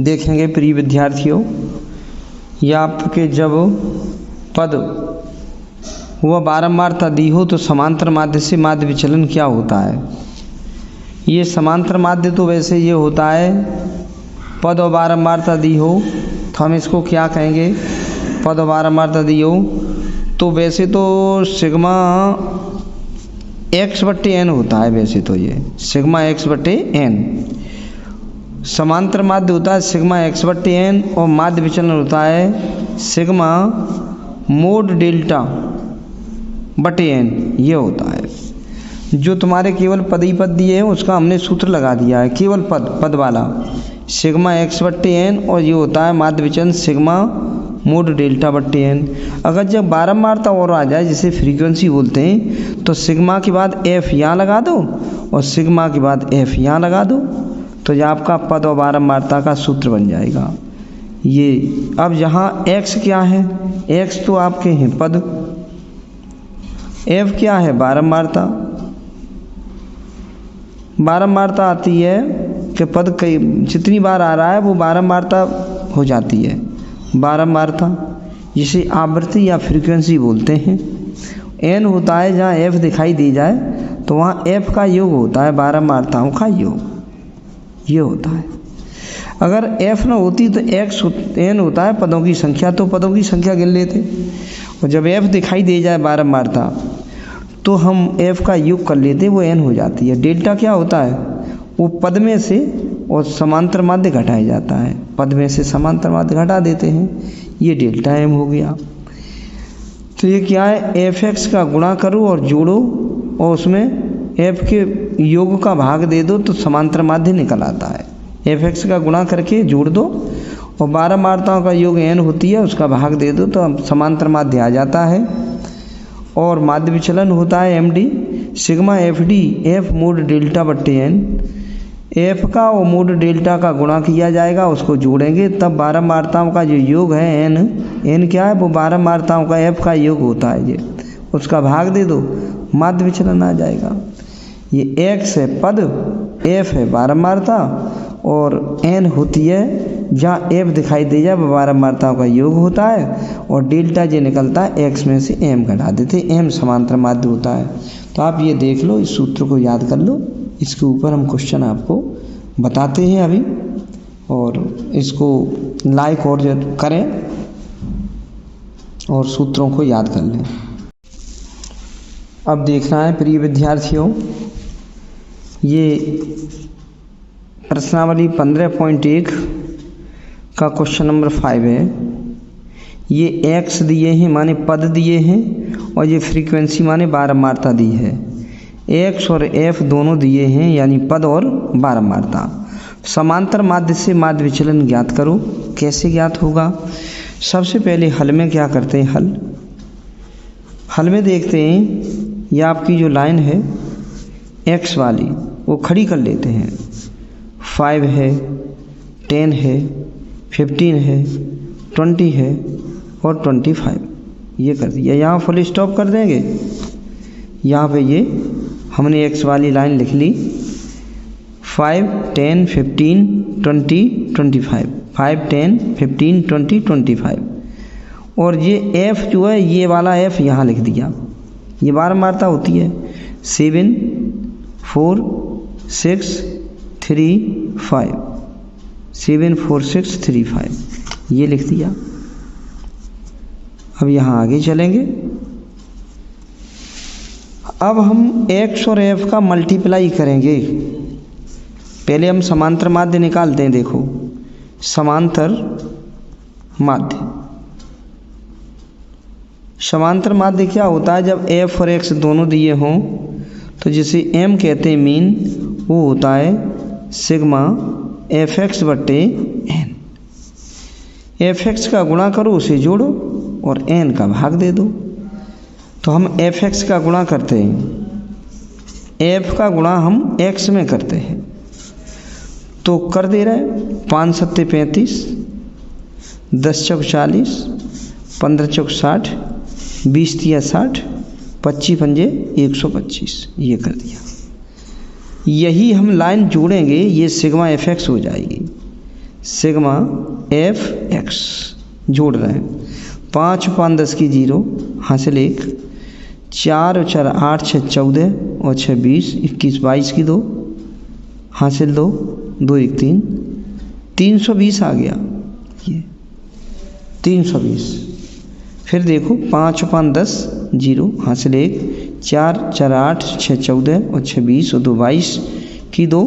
देखेंगे प्रिय विद्यार्थियों, या आपके जब पद वह बारंबारता दी हो तो समांतर माध्य से माध्य विचलन क्या होता है। ये समांतर माध्य तो वैसे ये होता है, पद और बारंबारता दी हो तो हम इसको क्या कहेंगे, पद और बारंबारता दी हो तो वैसे तो सिग्मा x/n होता है। वैसे तो ये सिग्मा x/n समांतर माध्य होता है, सिग्मा x/n, और माध्य विचलन होता है सिग्मा मोड डेल्टा बटे n, ये होता है। जो तुम्हारे केवल पद ही पद दिए हैं उसका हमने सूत्र लगा दिया है, केवल पद वाला सिग्मा x/n, और ये होता है माध्य विचलन सिग्मा मोड डेल्टा बटे n। अगर जब बारंबारता और आ जाए जिसे फ्रीक्वेंसी बोलते हैं तो सिग्मा के बाद f यहाँ लगा दो और सिग्मा के बाद f यहाँ लगा दो, तो ये आपका पद और बारंबारता का सूत्र बन जाएगा ये। अब यहाँ x क्या है, x तो आपके हैं पद, f क्या है बारंबारता। बारंबारता आती है कि पद कई जितनी बार आ रहा है वो बारंबारता हो जाती है, बारंबारता जिसे आवृत्ति या फ्रीक्वेंसी बोलते हैं। n होता है जहाँ f दिखाई दी जाए तो वहाँ f का योग होता है, बारंबारताओं का योग, ये होता है। अगर f न होती तो n होता है पदों की संख्या, तो पदों की संख्या गिन लेते, और जब f दिखाई दे जाए बारंबारता तो हम f का योग कर लेते, वो n हो जाती है। डेल्टा क्या होता है, वो पद में से और समांतर माध्य घटाया जाता है, पद में से समांतर माध्य घटा देते हैं, ये डेल्टा m हो गया। तो ये क्या है, fx का गुणा करो और जोड़ो और उसमें f के योग का भाग दे दो तो समांतर माध्य निकल आता है। fx का गुणा करके जोड़ दो और बारंबारताओं का योग n होती है, उसका भाग दे दो तो समांतर माध्य आ जाता है। और माध्य विचलन होता है md sigma fd f mode delta बट्टे n। f का और मोड डेल्टा का गुणा किया जाएगा, उसको जोड़ेंगे तब बारंबारताओं का जो योग है n क्या है, वो बारंबारताओं का f का योग होता है, ये उसका भाग दे दो माध्य विचलन आ जाएगा। ये x है पद, f है बारंबारता और n होती है जहाँ f दिखाई दे जाए बारंबारताओं का योग होता है, और डेल्टा जो निकलता है x में से m घटा देते, m समांतर माध्य होता है। तो आप ये देख लो, इस सूत्र को याद कर लो, इसके ऊपर हम क्वेश्चन आपको बताते हैं अभी, और इसको लाइक और करें और सूत्रों को याद कर लें। अब देखना है प्रिय विद्यार्थियों, ये प्रश्नावली 15.1 का क्वेश्चन नंबर 5 है। ये x दिए हैं माने पद दिए हैं, और ये फ्रीक्वेंसी माने बारंबारता दी है। x और f दोनों दिए हैं यानी पद और बारंबारता। समांतर माध्य से माध्य विचलन ज्ञात करो। कैसे ज्ञात होगा, सबसे पहले हल में क्या करते हैं, हल में देखते हैं, यह आपकी जो लाइन है x वाली वो खड़ी कर लेते हैं। 5 है, 10 है, 15 है, 20 है और 25, ये कर दिया। यहाँ फुल स्टॉप कर देंगे, यहाँ पे ये हमने x वाली लाइन लिख ली। 5, 10, 15, 20, 25, 5, 10, 15, 20, 25, और ये f जो है ये वाला f यहाँ लिख दिया। ये बारंबारता होती है 7, 4, 6, 3, 5, 7, 4, 6, 3, 5, ये लिख दिया। अब यहाँ आगे चलेंगे। अब हम x और f का मल्टीप्लाई करेंगे। पहले हम समांतर माध्य निकालते हैं। देखो समांतर माध्य, समांतर माध्य क्या होता है, जब f और x दोनों दिए हों तो जिसे m कहते हैं मीन, वो होता है सिग्मा fx बट्टे n। fx का गुणा करो, उसे जोड़ो और n का भाग दे दो। तो हम fx का गुणा करते हैं, f का गुणा हम x में करते हैं, तो कर दे रहे हैं 5 सत्ते 35, 10 चौक 40, 15 चौक 60, 20 तिया 60, 25 पंजे 125, ये कर दिया। यही हम लाइन जोड़ेंगे, ये सिग्मा fx हो जाएगी। सिग्मा एफ एक्स जोड़ रहे हैं। 5 और 5 10 की 0 हासिल 1, 4 और 4 8 6 14 और 6 20, 21 22 की 2 हासिल 2, 2 1 3, 320 आ गया ये 320। फिर देखो 5 और 5 10 0 हासिल 1, 4 4 8 6 14 और 6 20 और 2 22 की 2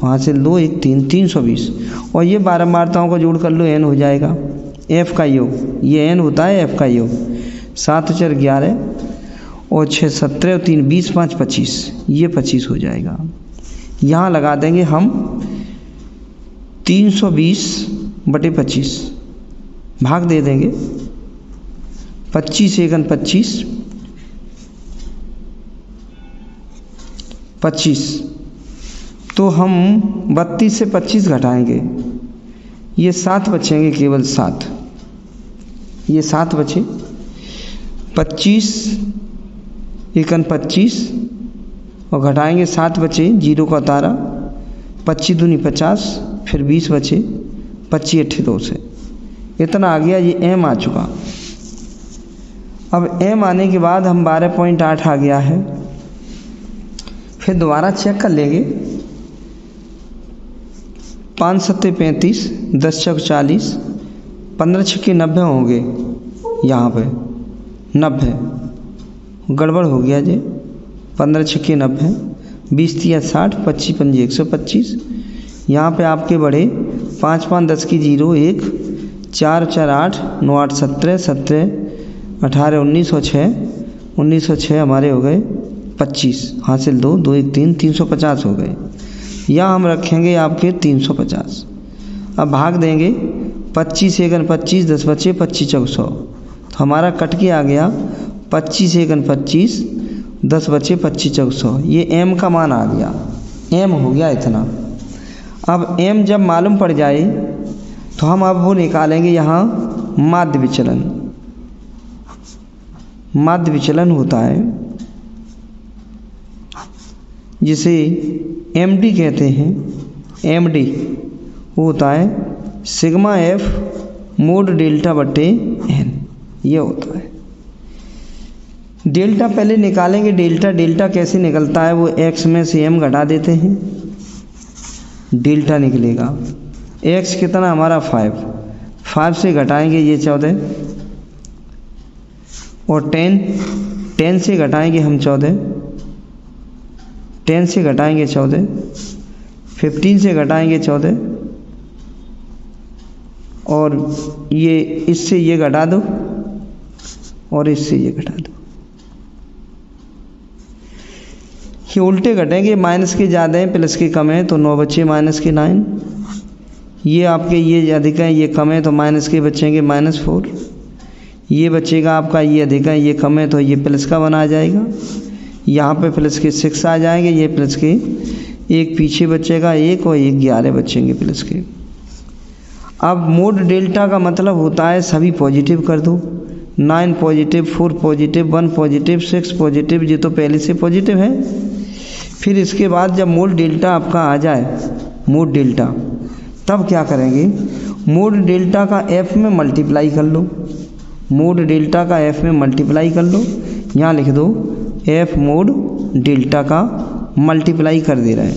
हासिल 2 1 3, 320। और ये बारंबारताओं को जोड़ कर लो, n हो जाएगा f का योग, ये n होता है f का योग। 7 और 4 11 और 6 17 और 3 20 5 25, ये 25 हो जाएगा। यहाँ लगा देंगे हम 320/25, भाग दे देंगे 25 एकन 25, 25 तो हम 32 से 25 घटाएंगे, ये 7 बचेंगे, केवल 7, ये 7 बचे। 25 एकन 25 और घटाएंगे 7 बचे, 0 का उतारा, 25 दूनी 50, फिर 20 बचे, 25 8 2 से इतना आ गया, ये m आ चुका। अब m आने के बाद हम 12.8 आ गया है। फिर दोबारा चेक कर लेंगे, 5 7 35, 10 6 40, 15 6 90 होंगे, यहाँ पे 90 गड़बड़ हो गया जी। 15 6 90, 20 3 60, 25 5 125। यहाँ पे आपके बढ़े 5 5 10 की 0 1, 4 4 8 9 8 17 17 18 19 और 6 19 और 6 हमारे हो गए 25 हासिल 2 2 1 3, 350 हो गए। यहाँ हम रखेंगे आपके 350। अब भाग देंगे 25 एकन 25, 10 बचे, 25 चौक 100, तो हमारा कट के आ गया 25 एकन 25, 10 बचे, 25 चौक 100। ये m का मान आ गया, m हो गया इतना। अब m जब मालूम पड़ जाए तो हम अब वो निकालेंगे यहाँ माध्य विचलन। माध्य विचलन होता है जिसे MD कहते हैं। MD वो होता है सिग्मा एफ मोड डेल्टा बटे n, ये होता है। डेल्टा पहले निकालेंगे, डेल्टा कैसे निकलता है, वो x में से m घटा देते हैं, डेल्टा निकलेगा। x कितना हमारा 5 से घटाएंगे ये 14 और 10 से घटाएंगे हम 14, 10 से घटाएंगे 14, 15 से घटाएंगे 14 और ये इससे ये घटा दो और इससे ये घटा दो, ये उल्टे घटेंगे, माइनस के ज़्यादा हैं प्लस के कम है तो 9 बचे माइनस के 9, ये आपके ये अधिक है ये कम है तो माइनस के बचेंगे -4, ये बचेगा आपका ये अधिक है ये कम है तो ये प्लस का 1 आ जाएगा, यहाँ पे प्लस के 6 आ जाएंगे, ये प्लस के 1 पीछे बचेगा 1 और 1 11 बचेंगे प्लस के। अब मोड डेल्टा का मतलब होता है सभी पॉजिटिव कर दो, 9 पॉजिटिव, 4 पॉजिटिव, 1 पॉजिटिव, 6 पॉजिटिव, ये तो पहले से पॉजिटिव है। फिर इसके बाद जब मोड डेल्टा आपका आ जाए, मोड डेल्टा, तब क्या करेंगे, मोड डेल्टा का f में मल्टीप्लाई कर लो, मोड डेल्टा का f में मल्टीप्लाई कर लो, यहाँ लिख दो f मोड डेल्टा का मल्टीप्लाई कर दे रहे हैं,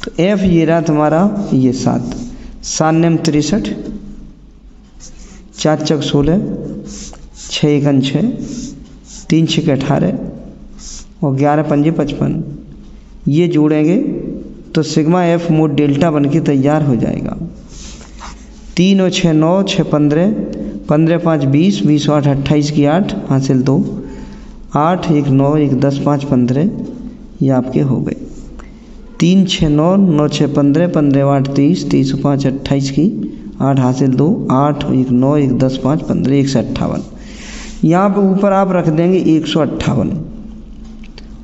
तो f ये रहा तुम्हारा ये 7 9 63, 4 चौक 16, 6 एकन 6, 3 6 18 और 11 पंजे 55, ये जोड़ेंगे तो सिग्मा एफ मोड डेल्टा बन के तैयार हो जाएगा। 3 और 6 9, 6 15, 15 5 20, 20 8 28 की 8 हासिल 2, 8 1 9 1 10 5 15, ये आपके हो गए। 3 6 9, 9 6 15, 15 8 30, 30 5 28 की 8 हासिल 2, 8 1 9 1 10 5 15, 158। यहाँ पे ऊपर आप रख देंगे 158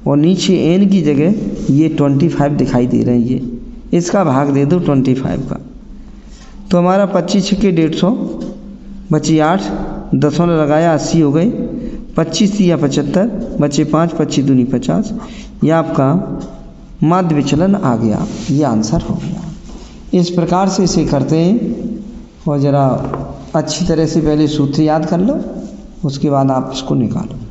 और नीचे n की जगह ये 25 दिखाई दे रहे हैं, ये इसका भाग दे दो 25 का, तो हमारा 25 के 150 बची 8, 10 ने लगाया 80 हो गए, 25 या 75 बचे 5, 25 दूनी 50, यह आपका माध्य विचलन आ गया, ये आंसर हो गया। इस प्रकार से इसे करते हैं और ज़रा अच्छी तरह से पहले सूत्र याद कर लो, उसके बाद आप इसको निकालो।